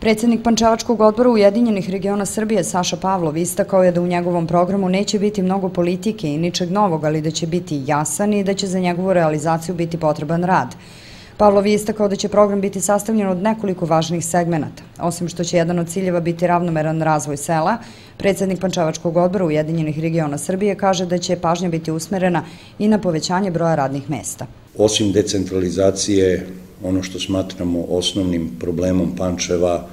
Predsjednik Pančevačkog odbora Ujedinjenih regiona Srbije Saša Pavlov istakao je da u njegovom programu neće biti mnogo politike i ničeg novog, ali da će biti jasan i da će za njegovu realizaciju biti potreban rad. Pavlov je istakao da će program biti sastavljen od nekoliko važnih segmenata. Osim što će jedan od ciljeva biti ravnomeran razvoj sela, predsjednik Pančevačkog odbora Ujedinjenih regiona Srbije kaže da će pažnja biti usmerena i na povećanje broja radnih mesta. Osim decentralizacije, ono što smatramo osnovnim problemom Pančeva,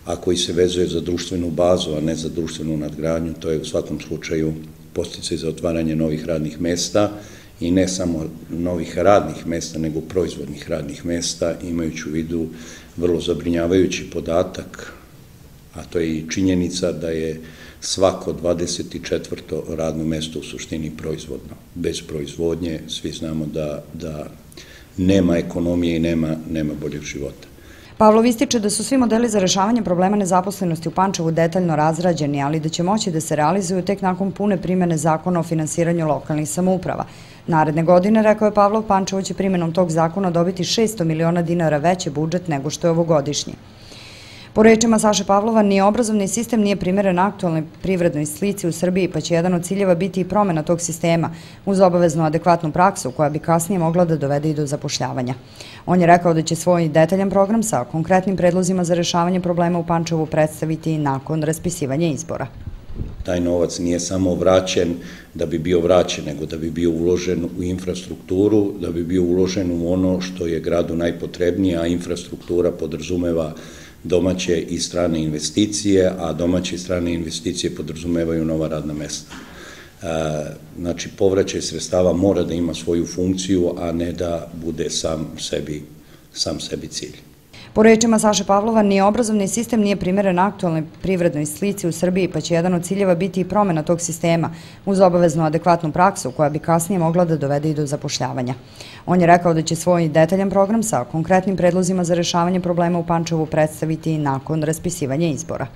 a koji se vezuje za društvenu bazu, a ne za društvenu nadgradnju, to je u svakom slučaju podsticaj za otvaranje novih radnih mesta i ne samo novih radnih mesta, nego proizvodnih radnih mesta, imajući u vidu vrlo zabrinjavajući podatak, a to je i činjenica da je svako 24. radno mesto u suštini proizvodno. Bez proizvodnje svi znamo da nema ekonomije i nema boljeg života. Pavlov ističe da su svi modeli za rešavanje problema nezaposlenosti u Pančevu detaljno razrađeni, ali da će moći da se realizuju tek nakon pune primene zakona o finansiranju lokalnih samouprava. Naredne godine, rekao je Pavlov, Pančevo će primenom tog zakona dobiti 600 miliona dinara veći budžet nego što je ovogodišnji. Po rečima Saše Pavlova, ni obrazovni sistem nije primeren aktualnoj privrednoj slici u Srbiji, pa će jedan od ciljeva biti i promjena tog sistema uz obaveznu adekvatnu praksu koja bi kasnije mogla da dovede i do zapošljavanja. On je rekao da će svoj detaljan program sa konkretnim predlozima za rešavanje problema u Pančevu predstaviti nakon raspisivanja izbora. Taj novac nije samo vraćen da bi bio vraćen, nego da bi bio uložen u infrastrukturu, da bi bio uložen u ono što je gradu najpotrebnije, a infrastruktura podrazumeva domaće i strane investicije, a domaće i strane investicije podrazumevaju nova radna mesta. Znači, povraćaj sredstava mora da ima svoju funkciju, a ne da bude sam sebi cilj. Po rečima Saše Pavlova, ni obrazovni sistem nije primeren aktualnoj privrednoj slici u Srbiji, pa će jedan od ciljeva biti i promjena tog sistema uz obaveznu adekvatnu praksu koja bi kasnije mogla da dovede i do zapošljavanja. On je rekao da će svoj detaljan program sa konkretnim predlozima za rešavanje problema u Pančevu predstaviti nakon raspisivanja izbora.